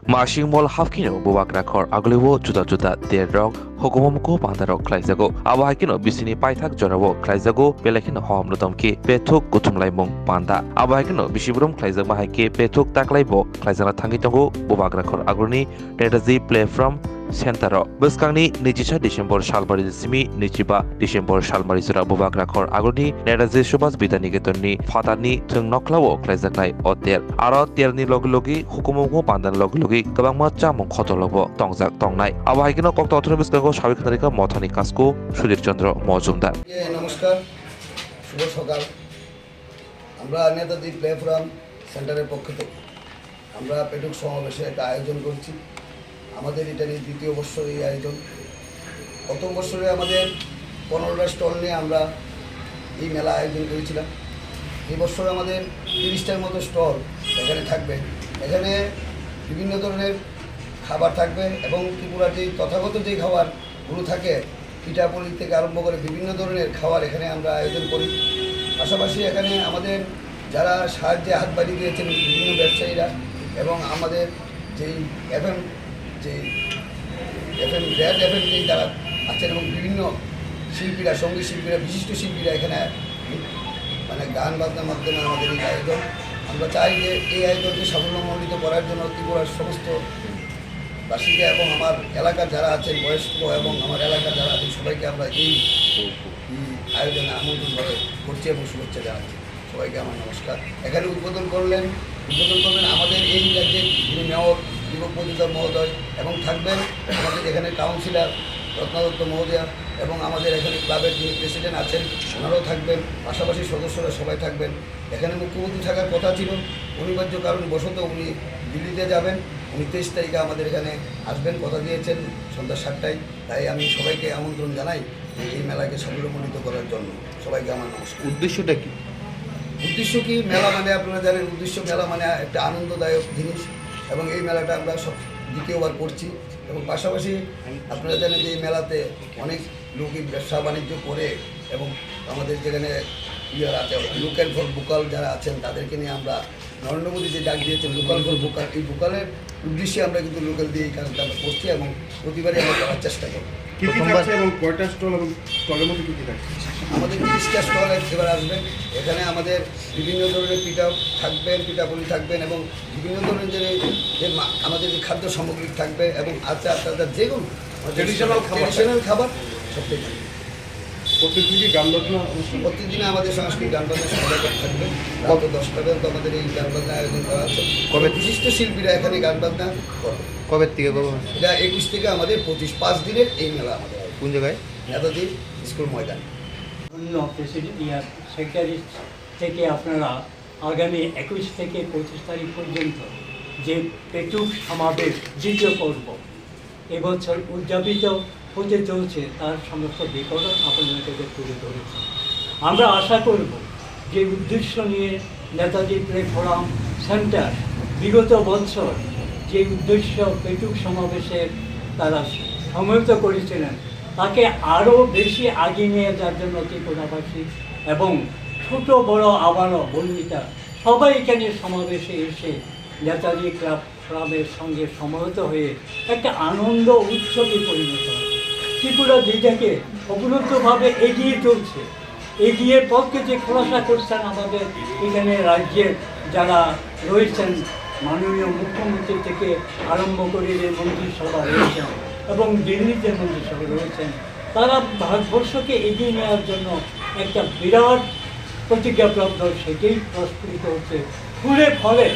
마싱몰 하프키노 부바크라커 아글리보 주다주다 데럭 호고모무코 반다럭 클라이자고 아바하키노 비시니 파이탁 저라보 클라이자고 벨레키노 호함노덤키 베톡 구툼라이몽 반다 아바하키노 비시브롬 클라이자 마하이키 베톡 타클라이보 클라이자나 탕기tongo 부바크라커 아글니 레다지 플레프롬 Sentaro Beskangni Nijisa December Shalmari Simi Nichiba December Shalmari Sura Bubakrakor Agoni Nerazi Shubas Bidaniketorni Fatani Thung Noklawo Klaijaknai Otel Aro Terni Loglogi Hukumungo Pandan Loglogi Kabangma Chamong Khotolobo Tongjak Tongnai Abahaikino Kokto Othoni Beskango Shabik Narika Mothani Kasko Sudir Chandra Mojumdar নমস্কার শুভ সকাল আমরা Netaji platform সেন্টারের পক্ষ থেকে আমরা পেটুক সমাবেশে একটা আয়োজন করছি আমাদের এটা নিয়ে দ্বিতীয় বছর এই আয়োজন প্রথম বছরে আমাদের 15টা স্টল নিয়ে আমরা এই মেলা আয়োজন করেছিলাম এই বছর আমাদের 30টার মতো স্টল এখানে থাকবে এখানে বিভিন্ন ধরনের খাবার থাকবে এবং ত্রিপুরার যে তথাগত যে খাবারগুলো থাকে পিঠাপুলি থেকে আরম্ভ করে বিভিন্ন ধরনের খাবার এখানে আমরা আয়োজন করি পাশাপাশি এখানে আমাদের যারা সাহায্যে হাত বাড়িয়ে দিয়েছেন বিভিন্ন ব্যবসায়ীরা এবং আমাদের যেই এফএম রেড এফএম যেই যারা আছেন এবং বিভিন্ন শিল্পীরা সঙ্গীত শিল্পীরা বিশিষ্ট শিল্পীরা এখানে মানে গান বাজনার মাধ্যমে আমাদের এই আয়োজন আমরা চাই যে এই আয়োজনকে সাফল্যমণ্ডিত করার জন্য ত্রিপুরার সমস্ত বাসীকে এবং আমার এলাকার যারা আছেন বয়স্ক এবং আমার এলাকার যারা আছেন সবাইকে আমরা এই আয়োজনে আমন্ত্রণ করছি এবং শুভেচ্ছা জানাচ্ছি সবাইকে আমার নমস্কার এখানে উদ্বোধন করবেন আমাদের এই রাজ্যের যিনি মেয়র দীপক মজুমদার মহোদয় এবং থাকবেন আমাদের এখানে কাউন্সিলর রত্নাদত্ত মহোদয়া এবং আমাদের এখানে ক্লাবের যিনি প্রেসিডেন্ট আছেন ওনারাও থাকবেন পাশাপাশি সদস্যরা সবাই থাকবেন এখানে মুখ্যমন্ত্রী থাকার কথা ছিল অনিবার্য কারণ বশত উনি দিল্লিতে যাবেন উনি 23 তারিখে আমাদের এখানে আসবেন কথা দিয়েছেন সন্ধ্যা 7টায় তাই আমি সবাইকে আমন্ত্রণ জানাই এই মেলাকে সাফল্যমণ্ডিত করার জন্য সবাইকে আমার নমস্কার উদ্দেশ্যটা কি মেলা মানে আপনারা জানেন মেলা মানে একটা আনন্দদায়ক জিনিস এবং এই মেলাটা আমরা সব দ্বিতীয়বার করছি এবং পাশাপাশি আপনারা জানেন যে এই মেলাতে অনেক লোকই ব্যবসা বাণিজ্য করে এবং আমাদের যেখানে আছে লোকাল ফর ভোকাল যারা আছেন তাদেরকে নিয়ে আমরা নরেন্দ্র মোদী যে ডাক দিয়েছেন লোকাল ফর ভোকাল এই ভোকালের উদ্দেশ্যে আমরা কিন্তু লোকাল দিয়ে এই কাজটা আমরা করছি এবং প্রতিবারই আমরা করার চেষ্টা করব এবং কয়টা স্টল এবং স্টলের মধ্যে কী থাকছে আমাদের 30টা স্টল এবার আসবেন এখানে আমাদের বিভিন্ন ধরনের পিঠা থাকবেন পিঠাপুলি থাকবেন এবং বিভিন্ন ধরনের যে আমাদের যে খাদ্য সামগ্রী থাকবে এবং আচার টাচার যেগুলো ট্রেডিশনাল খাবার সবটাই থাকবে প্রত্যেকদিনই গান বাজনা প্রত্যেকদিনে আমাদের সাংস্কৃতিক গান বাজনা সবাই থাকবে রাত 10টা পর্যন্ত আমাদের এই গান বাজনা আয়োজন করা আছে কবে বিশিষ্ট শিল্পীরা এখানে গান বাজনা করবে কবে থেকে কবে এটা 21 থেকে আমাদের 5 দিনের এই মেলা আমাদের কোন জায়গায় নেতাজি স্কুল ময়দান অন্য প্রেসিডেন্ট সেক্রেটারি থেকে আপনারা আগামী 21 থেকে 25 তারিখ পর্যন্ত যে পেটুক সমাবেশ দ্বিতীয় পর্ব এবছর উদযাপিত হতে চলছে তার সমস্ত বিবরণ আপনাদের তুলে ধরেছে আমরা আশা করব যে উদ্দেশ্য নিয়ে নেতাজি প্ল্যাটফর্ম সেন্টার বিগত বছর যে উদ্দেশ্য পেটুক সমাবেশের তারা সমবেত করেছিলেন তাকে আরও বেশি আগিয়ে নিয়ে যাওয়ার জন্য ত্রিপুরাবাসী এবং ছোট বড় আবারও বন্ধুটা সবাই এখানে সমাবেশে এসে নেতাজি ক্লাবের সঙ্গে সমবেত হয়ে একটা আনন্দ উৎসবে পরিণত হয় ত্রিপুরা যেটাকে অবরুদ্ধভাবে এগিয়ে চলছে এগিয়ে পথকে যে খোলাসা করছেন আমাদের এখানে রাজ্যের যারা রয়েছেন মাননীয় মুখ্যমন্ত্রী থেকে আরম্ভ করে যে মন্ত্রিসভা রয়েছেন এবং দিল্লিতে মন্ত্রিসভা রয়েছেন তারা ভারতবর্ষকে এগিয়ে নেওয়ার জন্য একটা বিরাট প্রতিজ্ঞাপ্রাপ্ত সেটাই প্রস্ফুটিত হচ্ছে ফুলে ফলে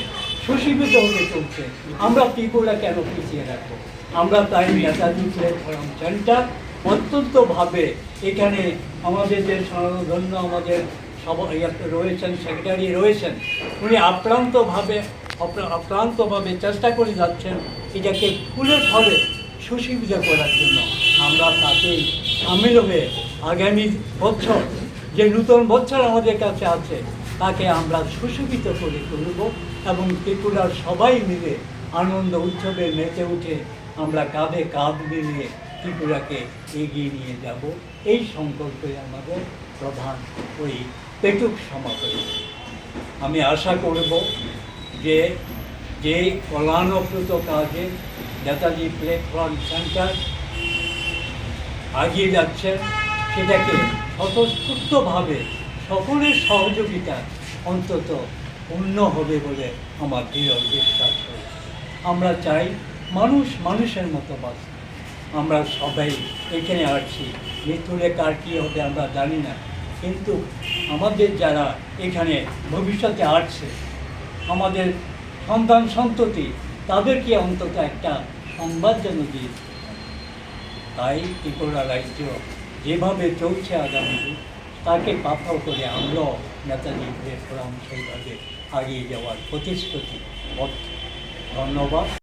সুশীবিত হতে চলছে আমরা ত্রিপুরা কেন পিছিয়ে রাখবো আমরা তাই নেতাজি প্ল্যাটফর্ম সেন্টার অত্যন্তভাবে এখানে আমাদের যে স্বনামধন্য আমাদের সবাই রয়েছেন সেক্রেটারি রয়েছেন উনি আপ্রান্তভাবে চেষ্টা করে যাচ্ছেন এটাকে ফুলে ফলে সুশীবিত করার জন্য আমরা তাতেই সামিল হয়ে আগামী বছর যে নূতন বছর আমাদের কাছে আছে তাকে আমরা সুশোভিত করে তুলব এবং ত্রিপুরার সবাই মিলে আনন্দ উৎসবে মেতে উঠে আমরা কাঁধে কাঁধ মিলিয়ে ত্রিপুরাকে এগিয়ে নিয়ে যাব এই সংকল্পে আমাদের প্রধান ওই পেটুক সমাবেশ আমি আশা করব যে যে কল্যাণপ্রদ কাজে নেতাজি প্ল্যাটফর্ম সেন্টার এগিয়ে যাচ্ছে, সেটাকে স্বতঃস্ফূর্তভাবে সকলের সহযোগিতা অন্তত পূর্ণ হবে বলে আমার দৃঢ় বিশ্বাস রয়েছে। আমরা চাই মানুষ মানুষের মতো বাঁচতে। আমরা সবাই এখানে আসছি, মৃত্যুলে কার কী হবে আমরা জানি না, কিন্তু আমাদের যারা এখানে ভবিষ্যতে আসছে, আমাদের সন্তান সন্ততি, তাদেরকে অন্তত একটা সংবাদ যেন দিয়ে। তাই ত্রিপুরা রাজ্য যেভাবে চলছে আগামী দিন, তাকে পাথর করে আমরাও নেতাজি প্ল্যাটফর্ম সেইভাবে এগিয়ে যাওয়ার প্রতিশ্রুতি। ধন্যবাদ।